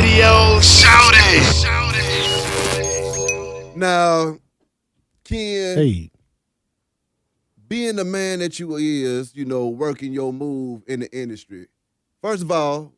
radio. Shout it. Now, Ken, Hey, being the man that you is, working your move in the industry. First of all,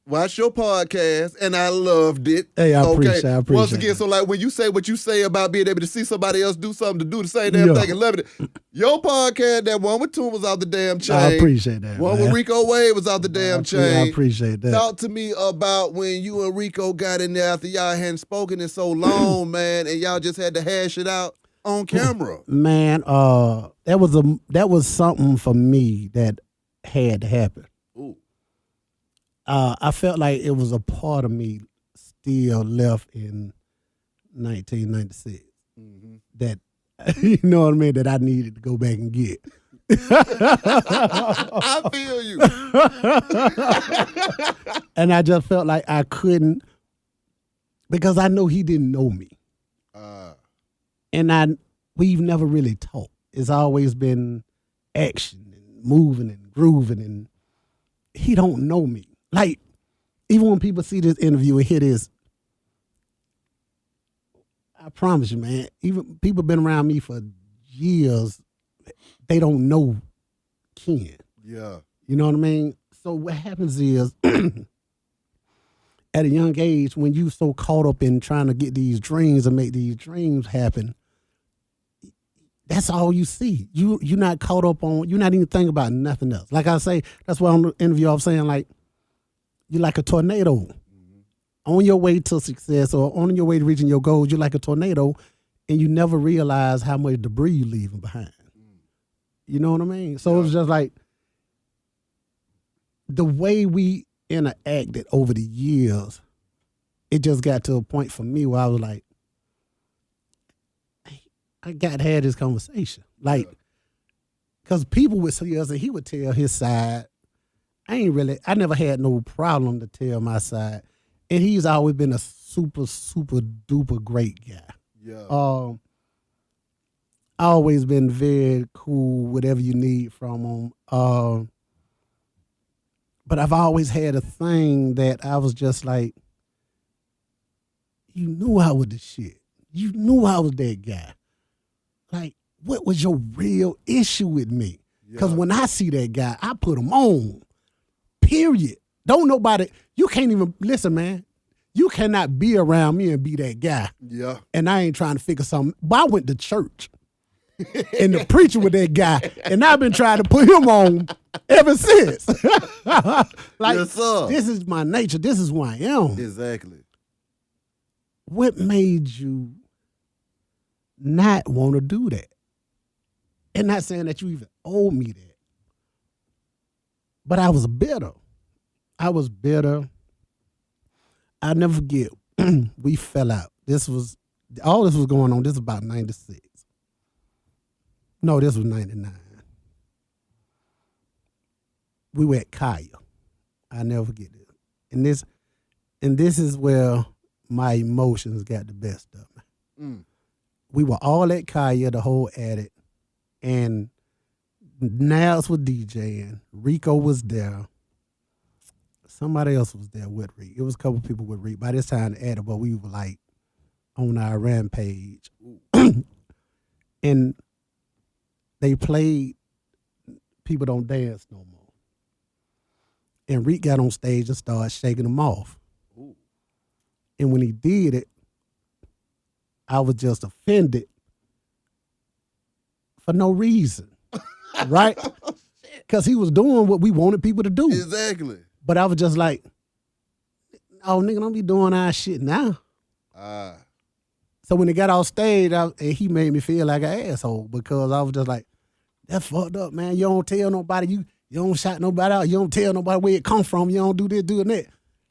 watch your podcast, and I loved it. Hey, I appreciate Once again, that. so like when you say what you say about being able to see somebody else do something to do the same damn thing and loving it, your podcast, that one with Toon was out the damn chain. I appreciate that. One with Rico Wade was out the damn chain. I appreciate that. Talk to me about when you and Rico got in there after y'all hadn't spoken in so long, man, and y'all just had to hash it out on camera. Man, that was something for me that had to happen. Ooh. I felt like it was a part of me still left in 1996 that, you know what I mean, that I needed to go back and get. I feel you. And I just felt like I couldn't, because I know he didn't know me. And we've never really talked. It's always been action and moving and grooving, and he don't know me. Like, even when people see this interview and hear this, I promise you, man, even people been around me for years, they don't know Ken. Yeah. You know what I mean? So what happens is, at a young age, when you so caught up in trying to get these dreams and make these dreams happen, that's all you see. You're not caught up on, you're not even thinking about nothing else. Like I say, that's why on the interview I was saying, like, you're like a tornado. On your way to success or on your way to reaching your goals, you're like a tornado, and you never realize how much debris you're leaving behind. You know what I mean? So it's just like the way we interacted over the years, it just got to a point for me where I was like, I got to have this conversation. Like, because people would say us and he would tell his side. I never had no problem to tell my side. And he's always been a super, super duper great guy. Yeah. Always been very cool, whatever you need from him. But I've always had a thing that I was just like, you knew I was the shit. You knew I was that guy. Like, what was your real issue with me? Because when I see that guy, I put him on. Period. Don't nobody, you can't even, listen, man, you cannot be around me and be that guy. Yeah. And I ain't trying to figure something. But I went to church and the preacher with that guy, and I've been trying to put him on ever since. Like, yes, sir. This is my nature. This is who I am. Exactly. What made you not want to do that? And not saying that you even owe me that. But I was bitter. I'll never forget. We fell out. All this was going on. This was about 96. No, this was 99. We were at Kaya. I'll never forget this. And this is where my emotions got the best of me. We were all at Kaya, the whole addict, and Niles was DJing. Rico was there. Somebody else was there with Rico. It was a couple people with Rico. By this time, the addict, but we were like on our rampage. And they played People Don't Dance No More. And Rick got on stage and started shaking them off. And when he did it, I was just offended for no reason, right? Because he was doing what we wanted people to do. Exactly. But I was just like, oh, nigga, don't be doing our shit now. So when he got off stage, he made me feel like an asshole because I was just like, that's fucked up, man. You don't tell nobody, you don't shout nobody out. You don't tell nobody where it come from. You don't do this, do that.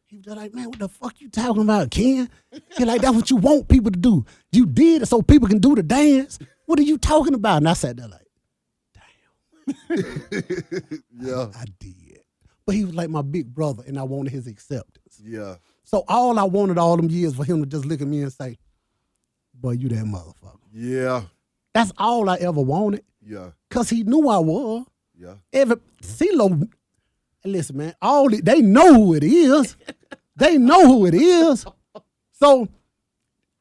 He was just like, man, what the fuck you talking about, Ken? He like, that's what you want people to do. You did it so people can do the dance. What are you talking about? And I sat there like, damn. Yeah. I did. But he was like my big brother, and I wanted his acceptance. Yeah. So all I wanted all them years for him to just look at me and say, boy, you that motherfucker. Yeah. That's all I ever wanted. Yeah. Because he knew I was. Yeah. CeeLo, listen, man, they know who it is. They know who it is. So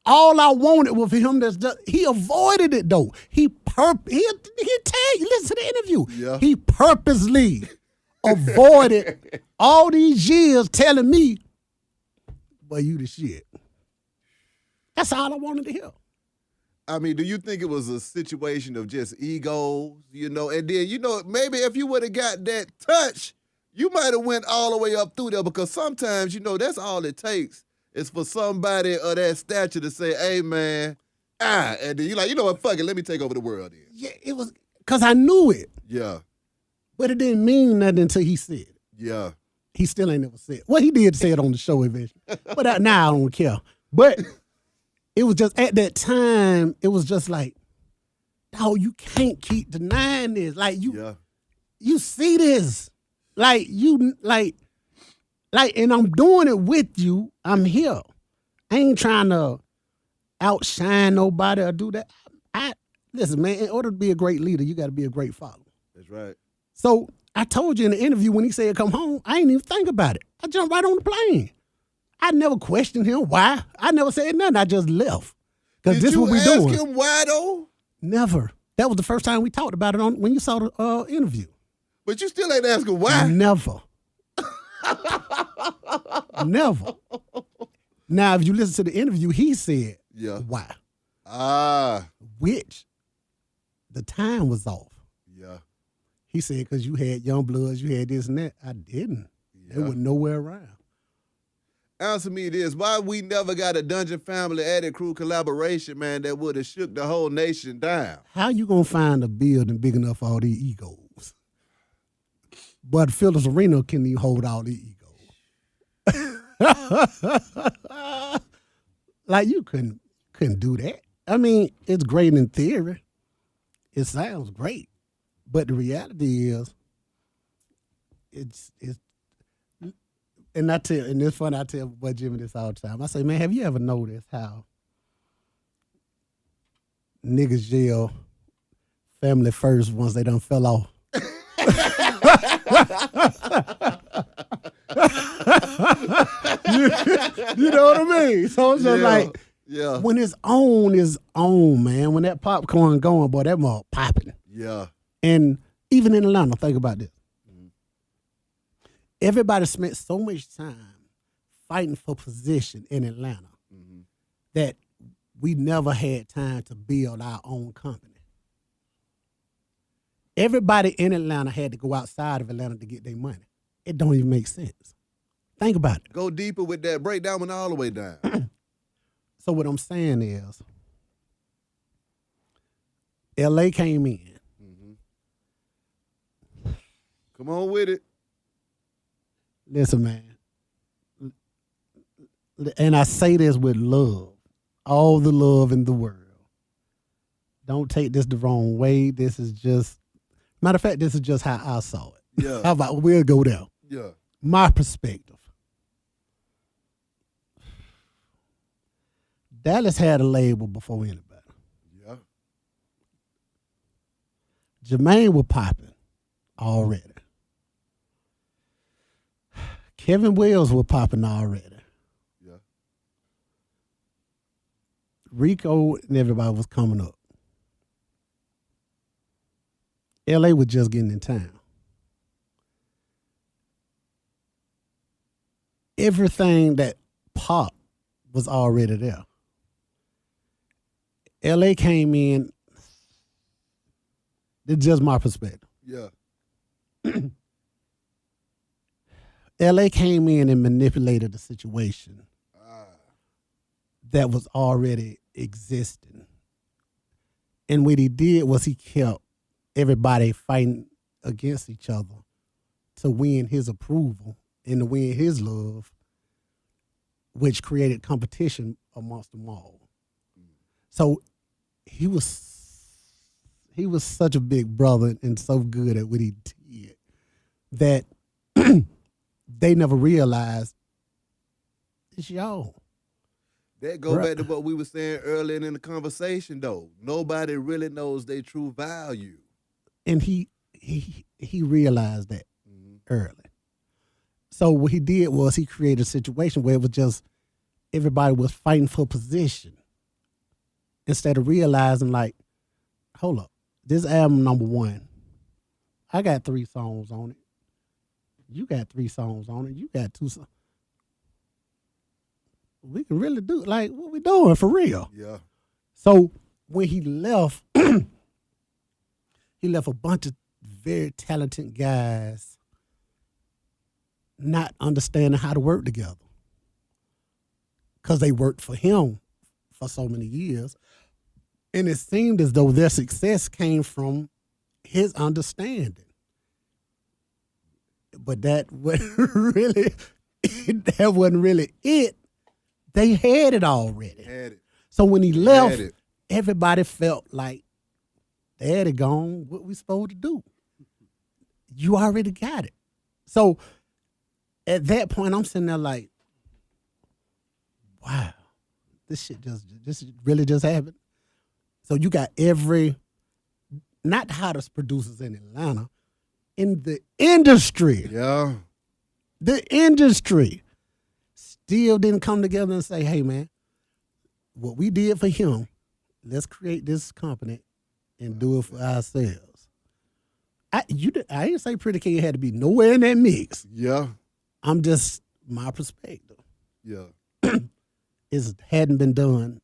all I wanted was for him he avoided it though. He'll tell you, listen to the interview. Yeah. He purposely avoided all these years telling me, "Boy, you the shit." That's all I wanted to hear. I mean, do you think it was a situation of just egos, and then, maybe if you would have got that touch, you might have went all the way up through there, because sometimes, that's all it takes is for somebody of that stature to say, "Hey, man," and then you're like, "You know what, fuck it, let me take over the world then." Yeah, it was, because I knew it. Yeah. But it didn't mean nothing until he said it. Yeah. He still ain't never said it. Well, he did say it on the show eventually. But now I don't care. But it was just, at that time, it was just like, dog, you can't keep denying this. Like, you see this. And I'm doing it with you. I'm here. I ain't trying to outshine nobody or do that. Listen, man, in order to be a great leader, you got to be a great follower. That's right. So I told you in the interview when he said come home, I ain't even think about it. I jumped right on the plane. I never questioned him why. I never said nothing. I just left. Because this is what we doing. Did you ask him why though? Never. That was the first time we talked about it when you saw the interview. But you still ain't asking why? Never. Never. Now, if you listen to the interview, he said why. Which the time was off. Yeah. He said, because you had young bloods, you had this and that. I didn't. Yeah. There was nowhere around. Answer me this. Why we never got a Dungeon Family Added Crew collaboration, man, that would have shook the whole nation down? How you going to find a building big enough for all these egos? But Phillips Arena can even hold all these egos. Like, you couldn't do that. I mean, it's great in theory. It sounds great. But the reality is, it's and it's funny, I tell Boy Jimmy this all the time. I say, man, have you ever noticed how niggas yell family first once they done fell off? you know what I mean? So it's just like, when it's on, man. When that popcorn going, boy, that mother popping. Yeah. And even in Atlanta, think about this. Everybody spent so much time fighting for position in Atlanta that we never had time to build our own company. Everybody in Atlanta had to go outside of Atlanta to get their money. It don't even make sense. Think about it. Go deeper with that. Break down and all the way down. So what I'm saying is, LA came in. Come on with it. Listen, man. And I say this with love. All the love in the world. Don't take this the wrong way. This is just, matter of fact, this is just how I saw it. Yeah. How about we'll go there? Yeah. My perspective. Dallas had a label before anybody. Yeah. Jermaine was popping already. Kevin Wells was popping already. Yeah. Rico and everybody was coming up. LA was just getting in town. Everything that popped was already there. LA came in, it's just my perspective. Yeah. LA came in and manipulated the situation that was already existing. And what he did was he kept everybody fighting against each other to win his approval and to win his love, which created competition amongst them all. So he was such a big brother and so good at what he did that they never realized it's y'all. That go back to what we were saying earlier in the conversation, though. Nobody really knows their true value. And he realized that early. So what he did was he created a situation where it was just everybody was fighting for position instead of realizing, like, hold up, this album number 1, I got 3 songs on it. You got 3 songs on it. You got 2 songs. We can really do, like, what we doing for real. Yeah. So when he left, he left a bunch of very talented guys not understanding how to work together because they worked for him for so many years. And it seemed as though their success came from his understanding. But that wasn't really, that wasn't really it. They had it already. Had it. So when he left, everybody felt like, they had it gone, what we supposed to do? You already got it. So at that point, I'm sitting there like, wow, this really just happened. So you got not the hottest producers in Atlanta, in the industry. Yeah. The industry still didn't come together and say, hey, man, what we did for him, let's create this company and do it for ourselves. I didn't say Pretty King had to be nowhere in that mix. Yeah. I'm just, my perspective. Yeah. It hadn't been done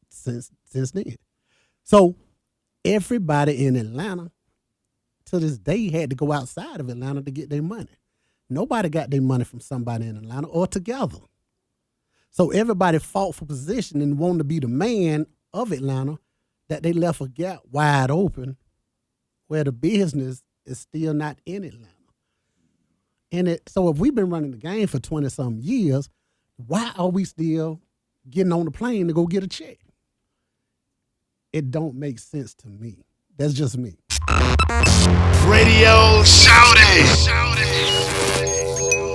since then. So everybody in Atlanta to this day had to go outside of Atlanta to get their money. Nobody got their money from somebody in Atlanta or together. So everybody fought for position and wanted to be the man of Atlanta, that they left a gap wide open where the business is still not in Atlanta. So if we've been running the game for 20-some years, why are we still getting on the plane to go get a check? It don't make sense to me. That's just me. Radio Shouty.